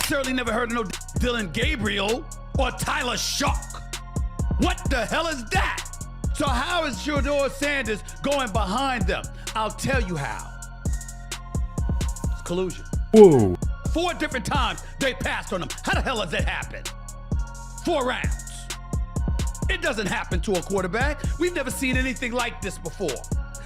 certainly never heard of no Dylan Gabriel or Tyler Shock. What the hell is that? So how is Shedeur Sanders going behind them? I'll tell you how. It's collusion. Whoa. 4 different times they passed on him. How the hell does that happen? 4 rounds. It doesn't happen to a quarterback. We've never seen anything like this before.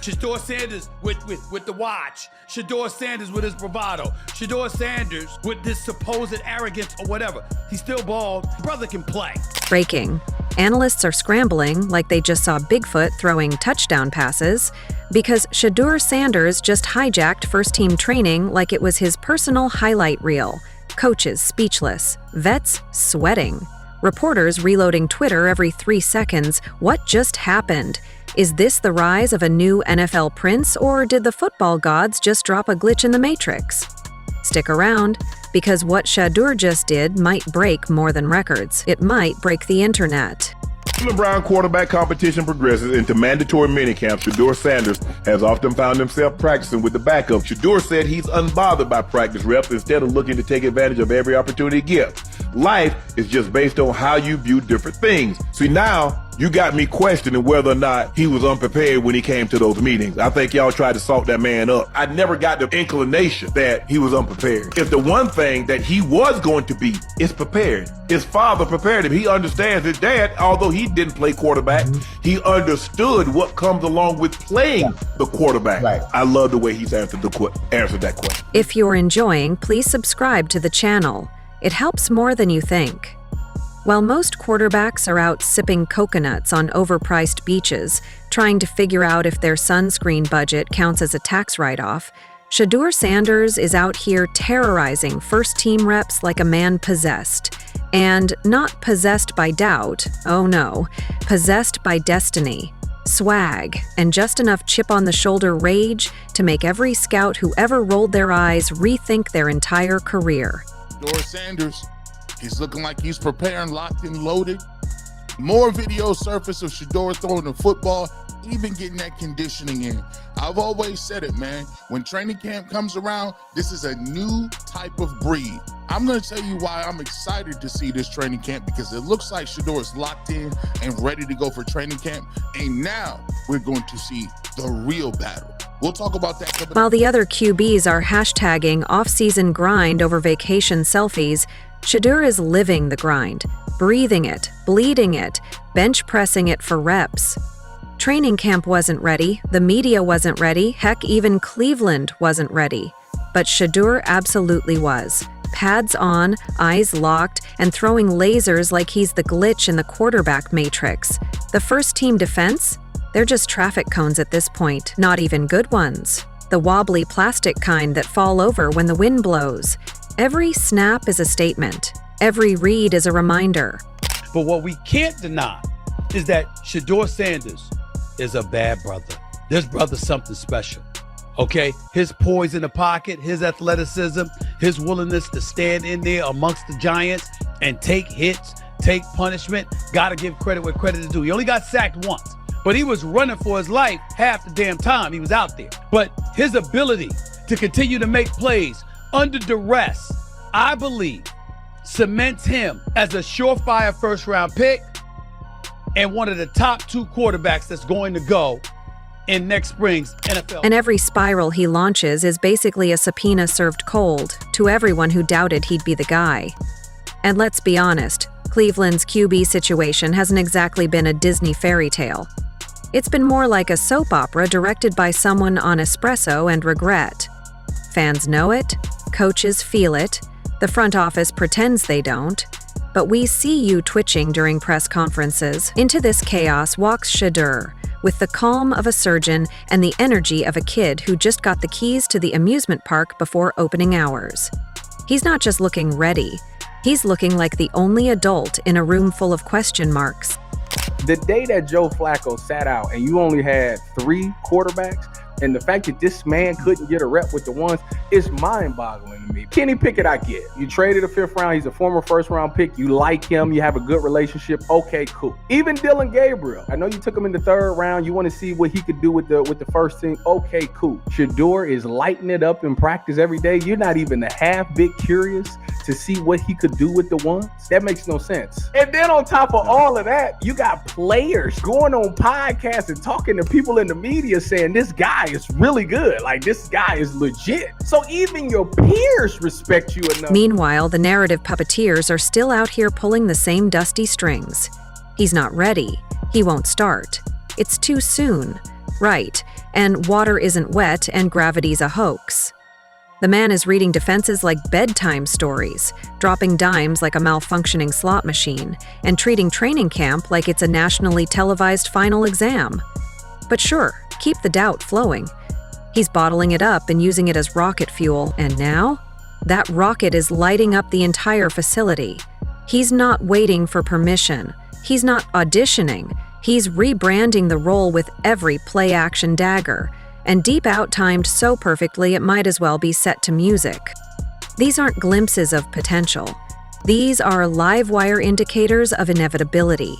Shedeur Sanders with the watch. Shedeur Sanders with his bravado. Shedeur Sanders with this supposed arrogance or whatever. He's still bald. Brother can play. Breaking. Analysts are scrambling like they just saw Bigfoot throwing touchdown passes because Shedeur Sanders just hijacked first-team training like it was his personal highlight reel. Coaches speechless. Vets sweating. Reporters reloading Twitter every 3 seconds. What just happened? Is this the rise of a new NFL prince, or did the football gods just drop a glitch in the Matrix? Stick around, because what Shedeur just did might break more than records. It might break the internet. Cleveland Brown quarterback competition progresses into mandatory minicamp. Shedeur Sanders has often found himself practicing with the backup. Shedeur said he's unbothered by practice reps instead of looking to take advantage of every opportunity he gets. Life is just based on how you view different things. See, now you got me questioning whether or not he was unprepared when he came to those meetings. I think y'all tried to salt that man up. I never got the inclination that he was unprepared. If the one thing that he was going to be is prepared. His father prepared him. He understands his dad, although he didn't play quarterback, he understood what comes along with playing the quarterback. Right. I love the way he's answered that question. If you're enjoying, please subscribe to the channel. It helps more than you think. While most quarterbacks are out sipping coconuts on overpriced beaches, trying to figure out if their sunscreen budget counts as a tax write-off, Shedeur Sanders is out here terrorizing first-team reps like a man possessed. And not possessed by doubt, oh no, possessed by destiny, swag, and just enough chip-on-the-shoulder rage to make every scout who ever rolled their eyes rethink their entire career. Shedeur Sanders, he's looking like he's preparing, locked and loaded. More videos surface of Shedeur throwing the football, even getting that conditioning in. I've always said it, man. When training camp comes around, this is a new type of breed. I'm going to tell you why I'm excited to see this training camp, because it looks like Shedeur is locked in and ready to go for training camp. And now we're going to see the real battle. We'll talk about that. While the other QBs are hashtagging off-season grind over vacation selfies, Shedeur is living the grind, breathing it, bleeding it, bench pressing it for reps. Training camp wasn't ready, the media wasn't ready, heck, even Cleveland wasn't ready. But Shedeur absolutely was. Pads on, eyes locked, and throwing lasers like he's the glitch in the quarterback matrix. The first-team defense? They're just traffic cones at this point, not even good ones. The wobbly plastic kind that fall over when the wind blows. Every snap is a statement. Every read is a reminder. But what we can't deny is that Shedeur Sanders is a bad brother. This brother's something special, okay? His poise in the pocket, his athleticism, his willingness to stand in there amongst the giants and take hits, take punishment. Gotta give credit where credit is due. He only got sacked once, but he was running for his life half the damn time he was out there. But his ability to continue to make plays under duress, I believe, cements him as a surefire first-round pick and one of the top 2 quarterbacks that's going to go in next spring's NFL. And every spiral he launches is basically a subpoena served cold to everyone who doubted he'd be the guy. And let's be honest, Cleveland's QB situation hasn't exactly been a Disney fairy tale. It's been more like a soap opera directed by someone on espresso and regret. Fans know it, coaches feel it, the front office pretends they don't, but we see you twitching during press conferences. Into this chaos walks Shedeur, with the calm of a surgeon and the energy of a kid who just got the keys to the amusement park before opening hours. He's not just looking ready, he's looking like the only adult in a room full of question marks. The day that Joe Flacco sat out and you only had 3 quarterbacks, and the fact that this man couldn't get a rep with the ones is mind-boggling to to me. Kenny Pickett, I get. You traded a 5th round. He's a former 1st round pick. You like him. You have a good relationship. Okay, cool. Even Dylan Gabriel. I know you took him in the 3rd round. You want to see what he could do with the first team. Okay, cool. Shedeur is lighting it up in practice every day. You're not even a half bit curious to see what he could do with the ones. That makes no sense. And then on top of all of that, you got players going on podcasts and talking to people in the media saying this guy is really good. Like, this guy is legit. So even your peers respect you enough. Meanwhile, the narrative puppeteers are still out here pulling the same dusty strings. He's not ready. He won't start. It's too soon. Right. And water isn't wet and gravity's a hoax. The man is reading defenses like bedtime stories, dropping dimes like a malfunctioning slot machine, and treating training camp like it's a nationally televised final exam. But sure, keep the doubt flowing. He's bottling it up and using it as rocket fuel, and now? That rocket is lighting up the entire facility. He's not waiting for permission. He's not auditioning. He's rebranding the role with every play-action dagger, and deep out-timed so perfectly it might as well be set to music. These aren't glimpses of potential. These are live wire indicators of inevitability.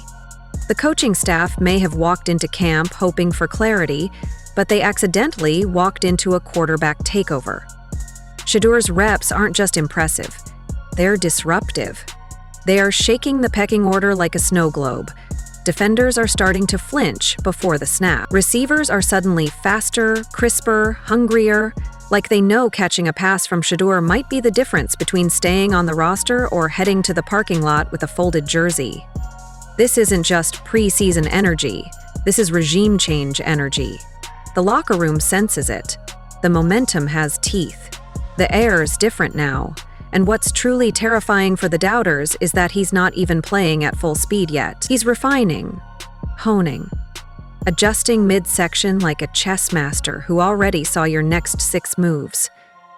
The coaching staff may have walked into camp hoping for clarity, but they accidentally walked into a quarterback takeover. Shedeur's reps aren't just impressive, they're disruptive. They are shaking the pecking order like a snow globe. Defenders are starting to flinch before the snap. Receivers are suddenly faster, crisper, hungrier, like they know catching a pass from Shedeur might be the difference between staying on the roster or heading to the parking lot with a folded jersey. This isn't just preseason energy. This is regime change energy. The locker room senses it. The momentum has teeth. The air's different now. And what's truly terrifying for the doubters is that he's not even playing at full speed yet. He's refining, honing, adjusting midsection like a chess master who already saw your next 6 moves.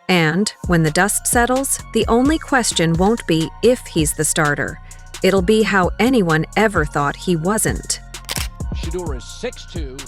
And when the dust settles, the only question won't be if he's the starter. It'll be how anyone ever thought he wasn't. Shedeur is 6'2",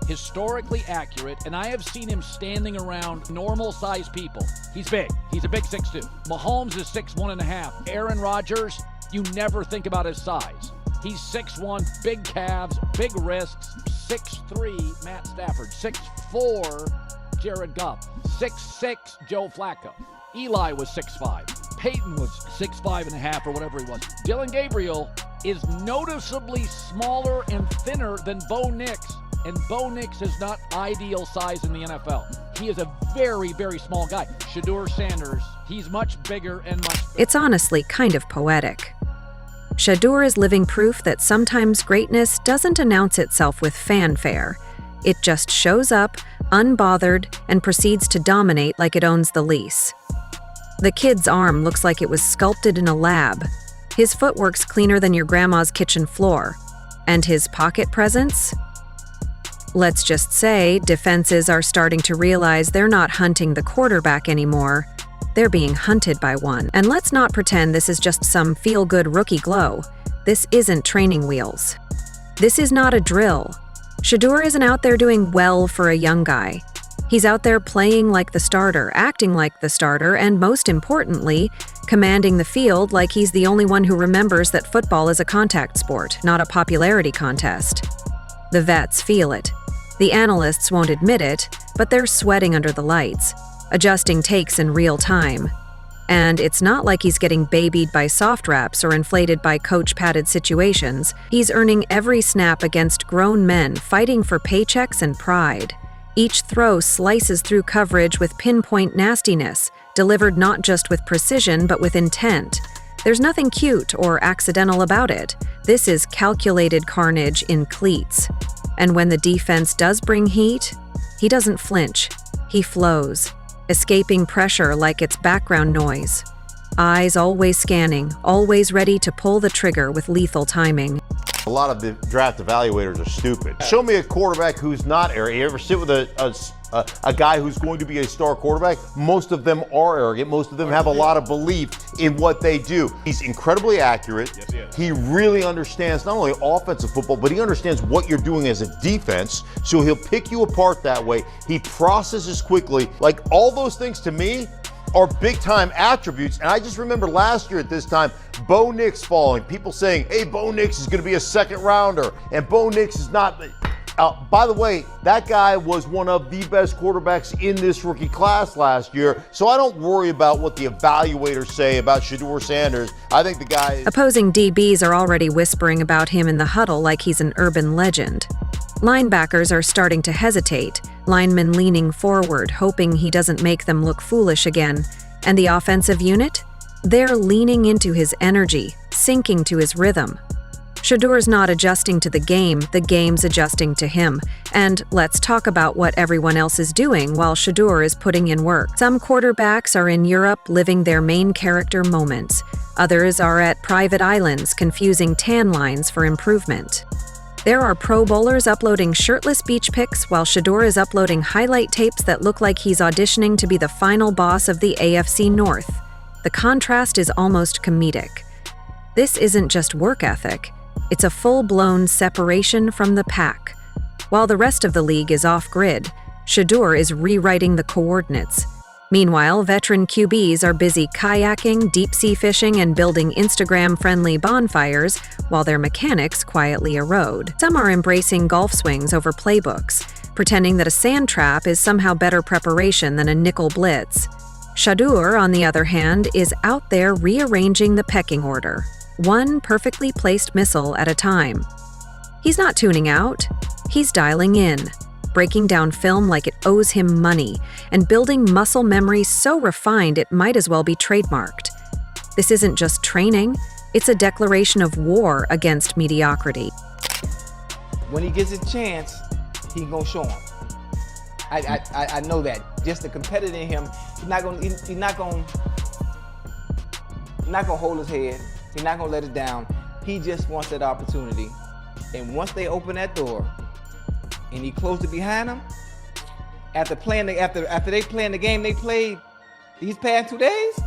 historically accurate, and I have seen him standing around normal-sized people. He's big. He's a big 6'2". Mahomes is 6'1.5". Aaron Rodgers, you never think about his size. He's 6'1", big calves, big wrists. 6'3", Matt Stafford. 6'4", Jared Goff. 6'6", Joe Flacco. Eli was 6'5". Peyton was 6'5.5" or whatever he was. Dylan Gabriel is noticeably smaller and thinner than Bo Nix. And Bo Nix is not ideal size in the NFL. He is a very, very small guy. Shedeur Sanders, he's much bigger and much bigger. It's honestly kind of poetic. Shedeur is living proof that sometimes greatness doesn't announce itself with fanfare. It just shows up, unbothered, and proceeds to dominate like it owns the lease. The kid's arm looks like it was sculpted in a lab. His footwork's cleaner than your grandma's kitchen floor. And his pocket presence? Let's just say defenses are starting to realize they're not hunting the quarterback anymore. They're being hunted by one. And let's not pretend this is just some feel-good rookie glow. This isn't training wheels. This is not a drill. Shedeur isn't out there doing well for a young guy. He's out there playing like the starter, acting like the starter, and most importantly, commanding the field like he's the only one who remembers that football is a contact sport, not a popularity contest. The vets feel it. The analysts won't admit it, but they're sweating under the lights, adjusting takes in real time. And it's not like he's getting babied by soft reps or inflated by coach-padded situations. He's earning every snap against grown men fighting for paychecks and pride. Each throw slices through coverage with pinpoint nastiness, delivered not just with precision but with intent. There's nothing cute or accidental about it. This is calculated carnage in cleats. And when the defense does bring heat, he doesn't flinch. He flows, escaping pressure like it's background noise. Eyes always scanning, always ready to pull the trigger with lethal timing. A lot of the draft evaluators are stupid. Show me a quarterback who's not arrogant. You ever sit with a guy who's going to be a star quarterback? Most of them are arrogant. Most of them have a lot of belief in what they do. He's incredibly accurate. Yes, he really understands not only offensive football, but he understands what you're doing as a defense. So he'll pick you apart that way. He processes quickly. Like, all those things to me are big-time attributes. And I just remember last year at this time, Bo Nix falling. People saying, hey, Bo Nix is going to be a second rounder, and Bo Nix is not. By the way, that guy was one of the best quarterbacks in this rookie class last year, so I don't worry about what the evaluators say about Shedeur Sanders. I think the guy is... Opposing DBs are already whispering about him in the huddle like he's an urban legend. Linebackers are starting to hesitate, linemen leaning forward, hoping he doesn't make them look foolish again. And the offensive unit? They're leaning into his energy, sinking to his rhythm. Shedeur's not adjusting to the game's adjusting to him. And let's talk about what everyone else is doing while Shedeur is putting in work. Some quarterbacks are in Europe living their main character moments. Others are at private islands confusing tan lines for improvement. There are Pro Bowlers uploading shirtless beach pics while Shedeur is uploading highlight tapes that look like he's auditioning to be the final boss of the AFC North. The contrast is almost comedic. This isn't just work ethic. It's a full-blown separation from the pack. While the rest of the league is off-grid, Shedeur is rewriting the coordinates. Meanwhile, veteran QBs are busy kayaking, deep-sea fishing, and building Instagram-friendly bonfires while their mechanics quietly erode. Some are embracing golf swings over playbooks, pretending that a sand trap is somehow better preparation than a nickel blitz. Shedeur, on the other hand, is out there rearranging the pecking order, one perfectly placed missile at a time. He's not tuning out, he's dialing in, breaking down film like it owes him money, and building muscle memory so refined it might as well be trademarked. This isn't just training, it's a declaration of war against mediocrity. When he gets a chance, he's gonna show him. I know that. Just the competitor in him, he's not gonna hold his head. He's not gonna let it down. He just wants that opportunity. And once they open that door and he closed it behind him, after they playing the game they played these past 2 days,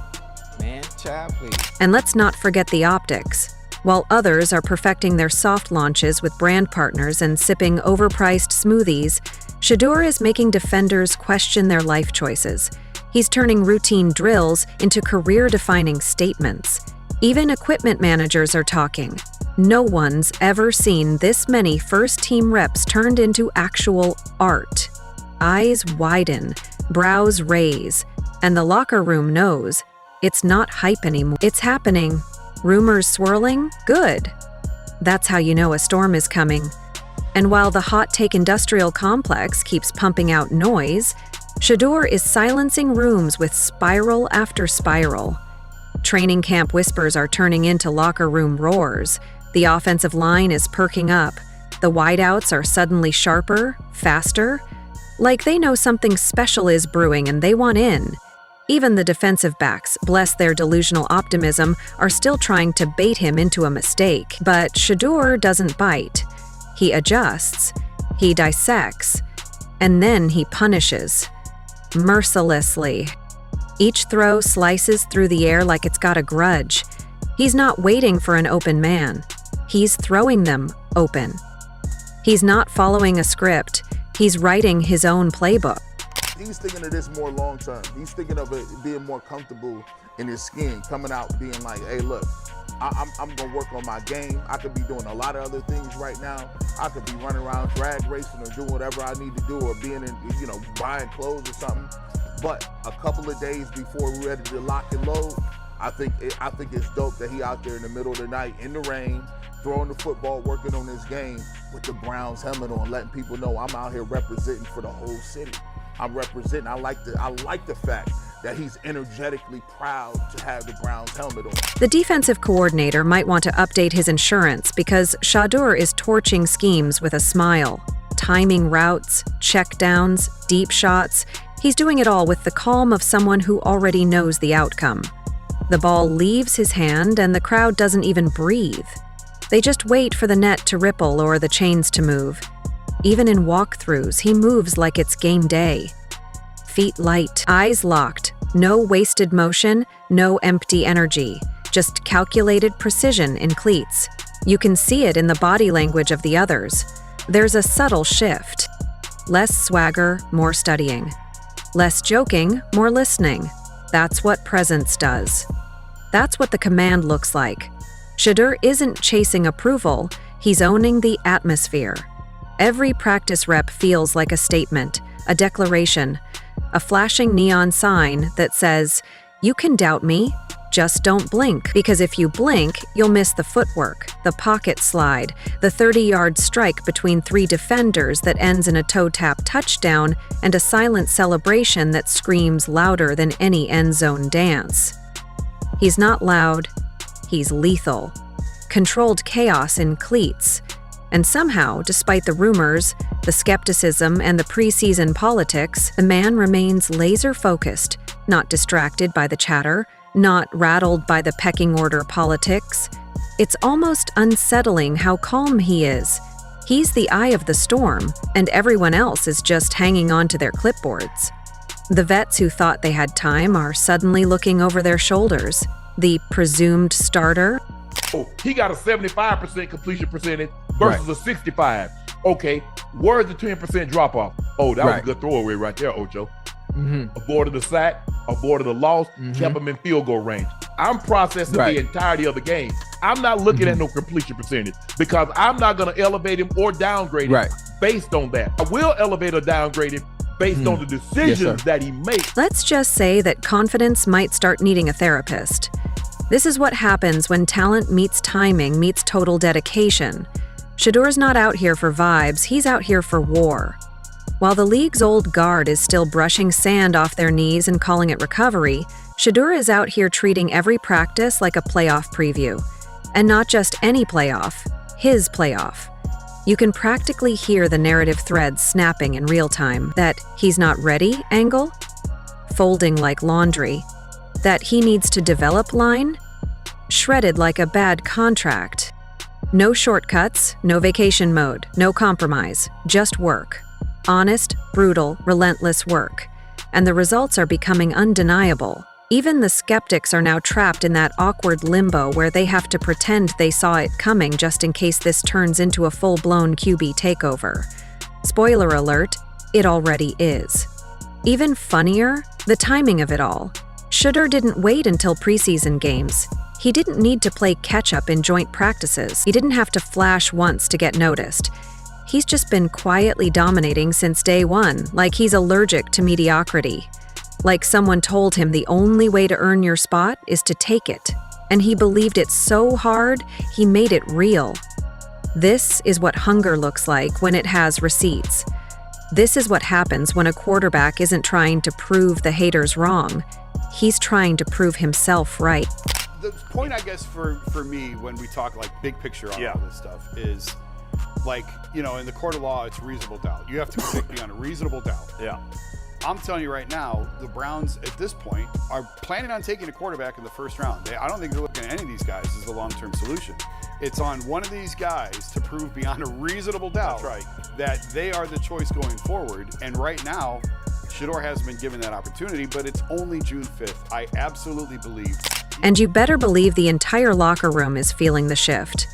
man, child, please. And let's not forget the optics. While others are perfecting their soft launches with brand partners and sipping overpriced smoothies, Shedeur is making defenders question their life choices. He's turning routine drills into career-defining statements. Even equipment managers are talking. No one's ever seen this many first-team reps turned into actual art. Eyes widen, brows raise, and the locker room knows it's not hype anymore. It's happening. Rumors swirling? Good. That's how you know a storm is coming. And while the hot take industrial complex keeps pumping out noise, Shedeur is silencing rooms with spiral after spiral. Training camp whispers are turning into locker room roars. The offensive line is perking up. The wideouts are suddenly sharper, faster, like they know something special is brewing and they want in. Even the defensive backs, bless their delusional optimism, are still trying to bait him into a mistake. But Shedeur doesn't bite. He adjusts, he dissects, and then he punishes. Mercilessly. Each throw slices through the air like it's got a grudge. He's not waiting for an open man. He's throwing them open. He's not following a script. He's writing his own playbook. He's thinking of this more long term. He's thinking of it being more comfortable in his skin, coming out being like, hey, look, I'm gonna work on my game. I could be doing a lot of other things right now. I could be running around drag racing or doing whatever I need to do, or being in, buying clothes or something. But a couple of days before we're ready to lock and load, I think it's dope that he out there in the middle of the night in the rain, throwing the football, working on his game with the Browns helmet on, letting people know I'm out here representing for the whole city. I'm representing. I like the fact that he's energetically proud to have the Browns helmet on. The defensive coordinator might want to update his insurance because Shedeur is torching schemes with a smile. Timing routes, checkdowns, deep shots. He's doing it all with the calm of someone who already knows the outcome. The ball leaves his hand and the crowd doesn't even breathe. They just wait for the net to ripple or the chains to move. Even in walkthroughs, he moves like it's game day. Feet light, eyes locked, no wasted motion, no empty energy, just calculated precision in cleats. You can see it in the body language of the others. There's a subtle shift. Less swagger, more studying. Less joking, more listening. That's what presence does. That's what the command looks like. Shedeur isn't chasing approval, he's owning the atmosphere. Every practice rep feels like a statement, a declaration, a flashing neon sign that says, "You can doubt me, just don't blink, because if you blink, you'll miss the footwork, the pocket slide, the 30-yard strike between 3 defenders that ends in a toe-tap touchdown, and a silent celebration that screams louder than any end zone dance." He's not loud, he's lethal. Controlled chaos in cleats. And somehow, despite the rumors, the skepticism, and the preseason politics, the man remains laser-focused, not distracted by the chatter, not rattled by the pecking order politics. It's almost unsettling how calm he is. He's the eye of the storm, and everyone else is just hanging on to their clipboards. The vets who thought they had time are suddenly looking over their shoulders. The presumed starter. Oh, he got a 75% completion percentage versus a 65. Okay, where's the 10% drop off? Oh, that was a good throwaway right there, Ocho. Avoided the sack, avoided the loss, kept him in field goal range. I'm processing the entirety of the game. I'm not looking at no completion percentage because I'm not going to elevate him or downgrade him based on that. I will elevate or downgrade him based on the decisions that he makes. Let's just say that confidence might start needing a therapist. This is what happens when talent meets timing meets total dedication. Shedeur's not out here for vibes, he's out here for war. While the league's old guard is still brushing sand off their knees and calling it recovery, Shedeur is out here treating every practice like a playoff preview. And not just any playoff, his playoff. You can practically hear the narrative threads snapping in real time. That "he's not ready" angle, folding like laundry. That "he needs to develop" line, shredded like a bad contract. No shortcuts, no vacation mode, no compromise, just work. Honest, brutal, relentless work. And the results are becoming undeniable. Even the skeptics are now trapped in that awkward limbo where they have to pretend they saw it coming just in case this turns into a full-blown QB takeover. Spoiler alert, it already is. Even funnier, the timing of it all. Shedeur didn't wait until preseason games. He didn't need to play catch-up in joint practices. He didn't have to flash once to get noticed. He's just been quietly dominating since day one, like he's allergic to mediocrity. Like someone told him the only way to earn your spot is to take it. And he believed it so hard, he made it real. This is what hunger looks like when it has receipts. This is what happens when a quarterback isn't trying to prove the haters wrong. He's trying to prove himself right. The point, I guess, for me when we talk like big picture on all this stuff is like, you know, in the court of law, it's reasonable doubt. You have to convict beyond a reasonable doubt. Yeah. I'm telling you right now, the Browns at this point are planning on taking a quarterback in the first round. I don't think they're looking at any of these guys as the long-term solution. It's on one of these guys to prove beyond a reasonable doubt that they are the choice going forward. And right now, Shedeur hasn't been given that opportunity, but it's only June 5th. I absolutely believe. And you better believe the entire locker room is feeling the shift.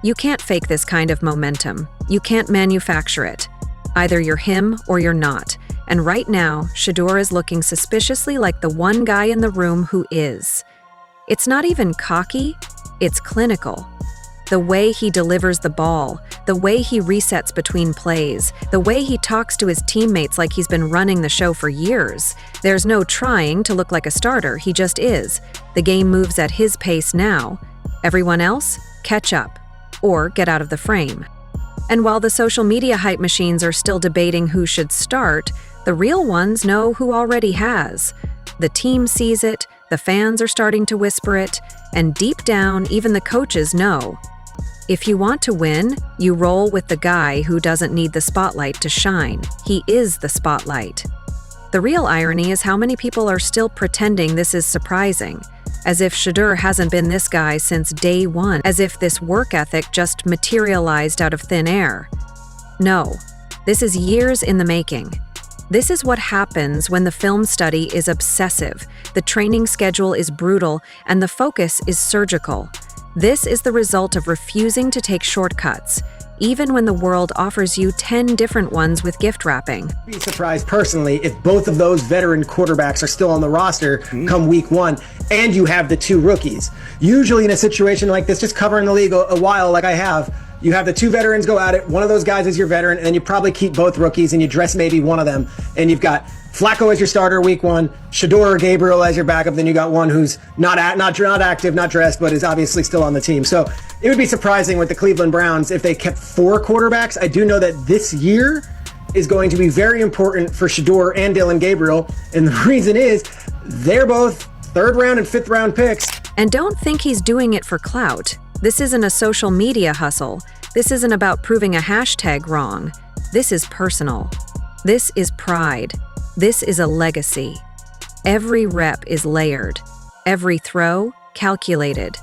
You can't fake this kind of momentum. You can't manufacture it. Either you're him or you're not. And right now, Shedeur is looking suspiciously like the one guy in the room who is. It's not even cocky, it's clinical. The way he delivers the ball, the way he resets between plays, the way he talks to his teammates like he's been running the show for years. There's no trying to look like a starter, he just is. The game moves at his pace now. Everyone else, catch up, or get out of the frame. And while the social media hype machines are still debating who should start, the real ones know who already has. The team sees it, the fans are starting to whisper it, and deep down, even the coaches know. If you want to win, you roll with the guy who doesn't need the spotlight to shine. He is the spotlight. The real irony is how many people are still pretending this is surprising, as if Shedeur hasn't been this guy since day one, as if this work ethic just materialized out of thin air. No, this is years in the making. This is what happens when the film study is obsessive, the training schedule is brutal, and the focus is surgical. This is the result of refusing to take shortcuts. even when the world offers you 10 different ones with gift wrapping. I'd be surprised personally if both of those veteran quarterbacks are still on the roster come week 1 and you have the 2 rookies. Usually in a situation like this, just covering the league a while like I have, you have the 2 veterans go at it, one of those guys is your veteran, and then you probably keep both rookies and you dress maybe one of them. And you've got Flacco as your starter week 1, Shedeur or Gabriel as your backup, then you got one who's not active, not dressed, but is obviously still on the team. So it would be surprising with the Cleveland Browns if they kept 4 quarterbacks. I do know that this year is going to be very important for Shedeur and Dillon Gabriel, and the reason is they're both 3rd round and 5th round picks. And don't think he's doing it for clout. This isn't a social media hustle. This isn't about proving a hashtag wrong. This is personal. This is pride. This is a legacy. Every rep is layered. Every throw, calculated.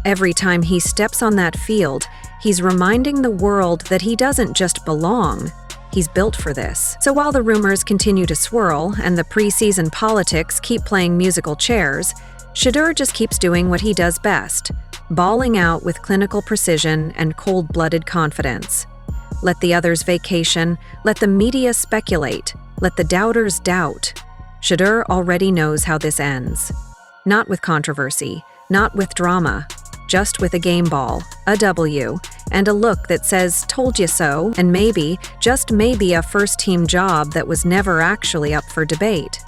Every time he steps on that field, he's reminding the world that he doesn't just belong. He's built for this. So while the rumors continue to swirl and the preseason politics keep playing musical chairs, Shedeur just keeps doing what he does best, balling out with clinical precision and cold-blooded confidence. Let the others vacation, let the media speculate, let the doubters doubt. Shedeur already knows how this ends. Not with controversy, not with drama, just with a game ball, a W, and a look that says, "Told you so," and maybe, just maybe, a first-team job that was never actually up for debate.